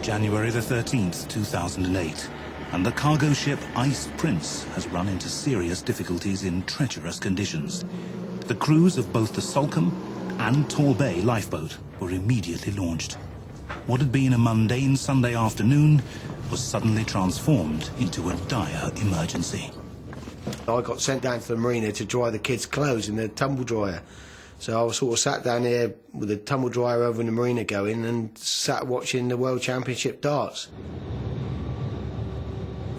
January the 13th, 2008, and the cargo ship Ice Prince has run into serious difficulties in treacherous conditions. The crews of both the Salcombe and Torbay lifeboat were immediately launched. What had been a mundane Sunday afternoon was suddenly transformed into a dire emergency. I got sent down to the marina to dry the kids' clothes in the tumble dryer. So I was sort of sat down here with the tumble dryer over in the marina going and sat watching the World Championship darts.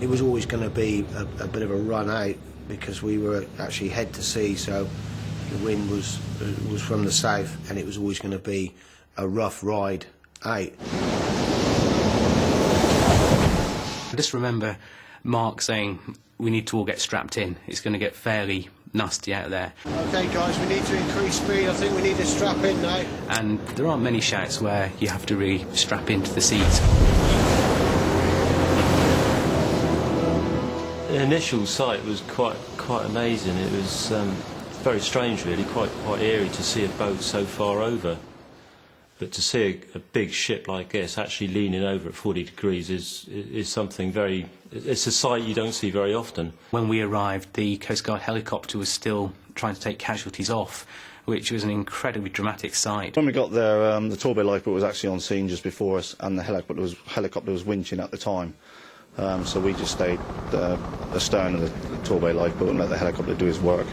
It was always going to be a bit of a run out because we were actually head to sea, so the wind was from the south, and it was always going to be a rough ride out. I just remember Mark saying, we need to all get strapped in. It's going to get fairly nasty out there. OK, guys, we need to increase speed. I think we need to strap in now. And there aren't many shouts where you have to really strap into the seats. The initial sight was quite amazing. It was very strange, really, quite eerie to see a boat so far over. But to see a big ship like this actually leaning over at 40 degrees is something very... It's a sight you don't see very often. When we arrived, the Coast Guard helicopter was still trying to take casualties off, which was an incredibly dramatic sight. When we got there, the Torbay lifeboat was actually on scene just before us, and the helicopter was winching at the time. So we just stayed astern of the Torbay lifeboat and let the helicopter do his work.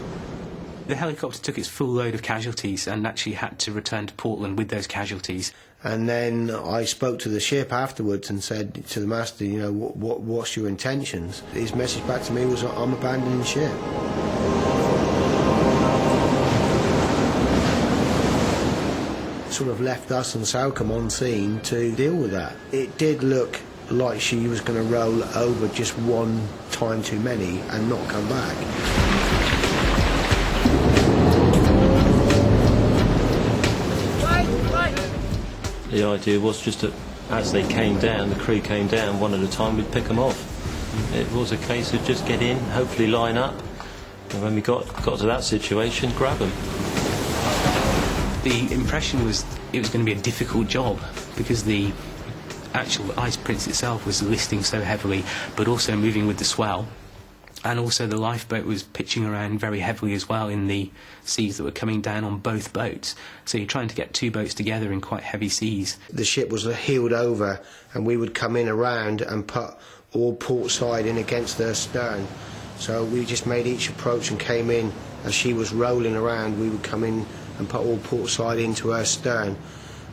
The helicopter took its full load of casualties and actually had to return to Portland with those casualties. And then I spoke to the ship afterwards and said to the master, you know, what's your intentions? His message back to me was, I'm abandoning ship. Sort of left us and Salcombe on scene to deal with that. It did look like she was going to roll over just one time too many and not come back. The idea was just that as they came down, the crew came down one at a time, we'd pick them off. It was a case of just get in, hopefully line up, and when we got to that situation, grab them. The impression was it was going to be a difficult job because the actual Ice Prince itself was listing so heavily, but also moving with the swell. And also the lifeboat was pitching around very heavily as well in the seas that were coming down on both boats. So you're trying to get two boats together in quite heavy seas. The ship was heeled over and we would come in around and put all port side in against their stern. So we just made each approach and came in. As she was rolling around, we would come in and put all port side into her stern.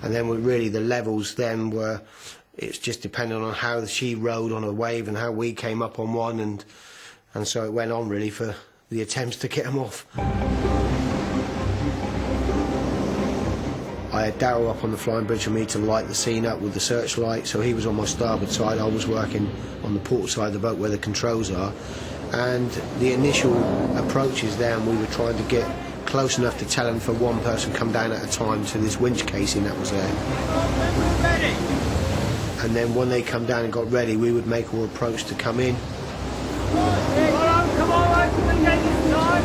And then really the levels then were, it's just depending on how she rode on a wave and how we came up on one, and so it went on really for the attempts to get them off. I had Darryl up on the flying bridge for me to light the scene up with the searchlight, so he was on my starboard side, I was working on the port side of the boat where the controls are. And the initial approaches then, we were trying to get close enough to tell them for one person come down at a time to this winch casing that was there. And then when they come down and got ready, we would make our approach to come in. Come on, open the gate this time.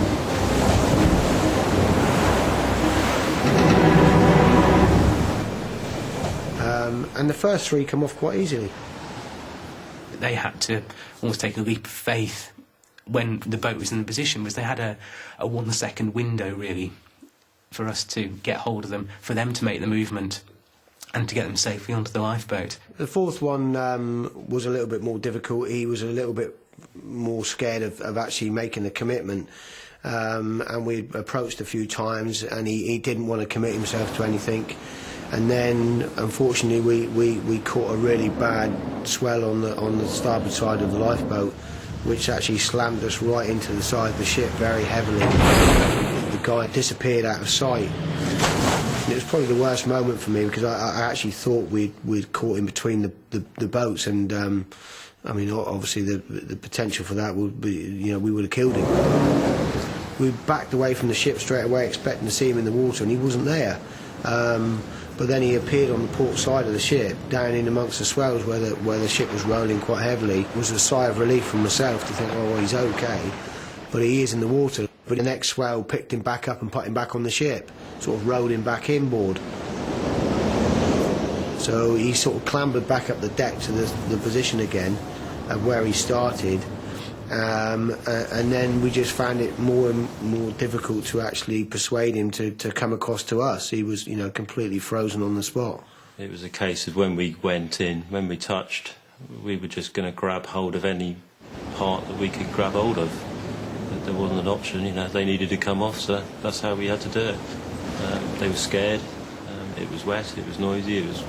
And the first three come off quite easily. They had to almost take a leap of faith when the boat was in the position, because they had a 1 second window really for us to get hold of them, for them to make the movement and to get them safely onto the lifeboat. The fourth one was a little bit more difficult. He was a little bit more scared of actually making the commitment, and we approached a few times and he didn't want to commit himself to anything. And then unfortunately we caught a really bad swell on the starboard side of the lifeboat, which actually slammed us right into the side of the ship very heavily. The guy disappeared out of sight. And it was probably the worst moment for me because I actually thought we'd caught in between the boats, and I mean, obviously the potential for that would be, you know, we would have killed him. We backed away from the ship straight away, expecting to see him in the water, and he wasn't there. But then he appeared on the port side of the ship, down in amongst the swells where the ship was rolling quite heavily. It was a sigh of relief from myself to think, oh, well, he's okay, but he is in the water. But the next swell picked him back up and put him back on the ship, sort of rolled him back inboard. So So he sort of clambered back up the deck to the position again of where he started, and then we just found it more and more difficult to actually persuade him to come across to us. He was, you know, completely frozen on the spot. It was a case of when we went in, when we touched, we were just going to grab hold of any part that we could grab hold of. There wasn't an option, you know, they needed to come off, so that's how we had to do it. They were scared, it was wet, it was noisy, it was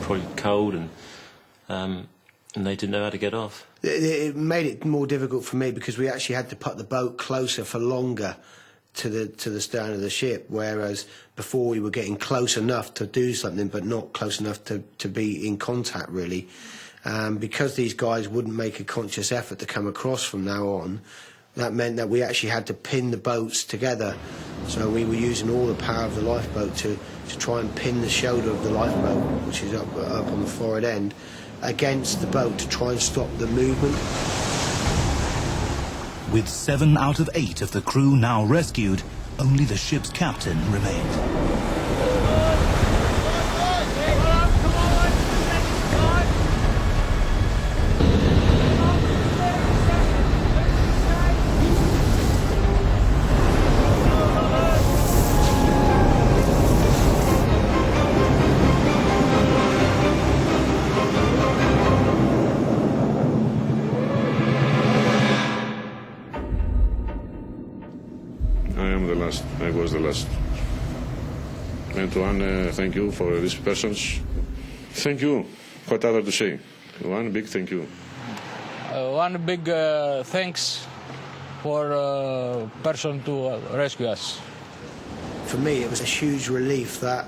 probably cold, and they didn't know how to get off. It made it more difficult for me because we actually had to put the boat closer for longer to the stern of the ship, whereas before we were getting close enough to do something but not close enough to be in contact really. Because these guys wouldn't make a conscious effort to come across from now on, that meant that we actually had to pin the boats together. So we were using all the power of the lifeboat to try and pin the shoulder of the lifeboat, which is up on the forward end, against the boat to try and stop the movement. With 7 out of 8 of the crew now rescued, only the ship's captain remained. I was the last. Antoine, thank you for these persons. Thank you. What other to say? One big thank you. One big thanks for person to rescue us. For me, it was a huge relief that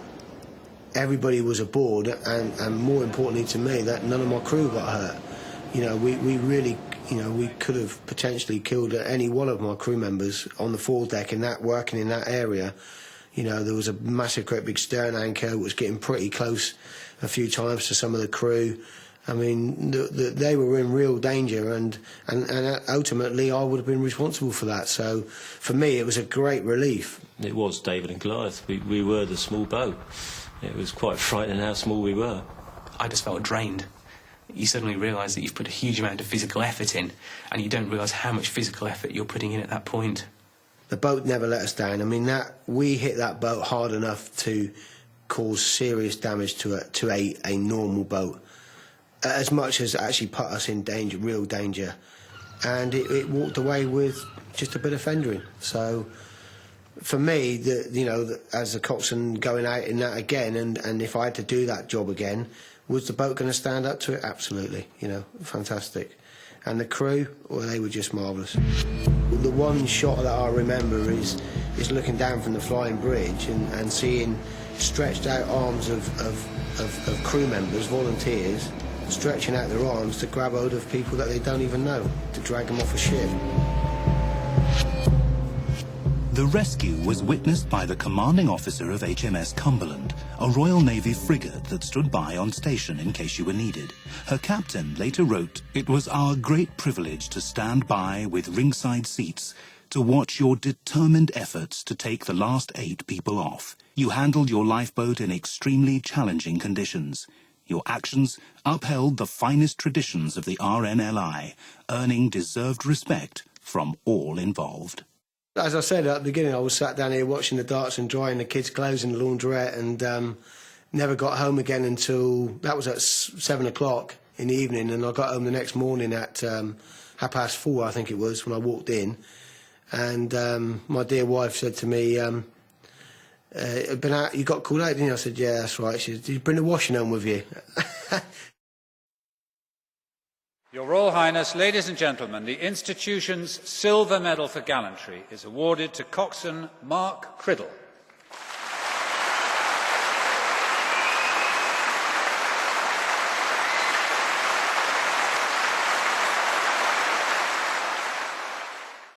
everybody was aboard, and more importantly to me, that none of my crew got hurt. You know, we really, you know, we could have potentially killed any one of my crew members on the foredeck working in that area. You know, there was a massive, great big stern anchor which was getting pretty close a few times to some of the crew. I mean, they were in real danger, and ultimately I would have been responsible for that. So for me, it was a great relief. It was David and Goliath. We were the small boat. It was quite frightening how small we were. I just felt drained. You suddenly realise that you've put a huge amount of physical effort in, and you don't realise how much physical effort you're putting in at that point. The boat never let us down. I mean, we hit that boat hard enough to cause serious damage to a normal boat, as much as actually put us in danger, real danger. And it walked away with just a bit of fendering. So for me, you know, as a coxswain going out in that again, and if I had to do that job again, was the boat going to stand up to it? Absolutely, you know, fantastic. And the crew, well, they were just marvellous. The one shot that I remember is looking down from the flying bridge and seeing stretched out arms of crew members, volunteers, stretching out their arms to grab hold of people that they don't even know, to drag them off a ship. The rescue was witnessed by the commanding officer of HMS Cumberland, a Royal Navy frigate that stood by on station in case you were needed. Her captain later wrote, "It was our great privilege to stand by with ringside seats to watch your determined efforts to take the last 8 people off. You handled your lifeboat in extremely challenging conditions. Your actions upheld the finest traditions of the RNLI, earning deserved respect from all involved." As I said at the beginning, I was sat down here watching the darts and drying the kids' clothes in the laundrette, and never got home again until, that was at 7 o'clock in the evening, and I got home the next morning at 4:30, I think it was, when I walked in. And my dear wife said to me, "Been out, you got called out, didn't you?" I said, "Yeah, that's right." She said, "Did you bring the washing home with you?" Your Royal Highness, ladies and gentlemen, the institution's Silver Medal for Gallantry is awarded to coxswain Mark Criddle.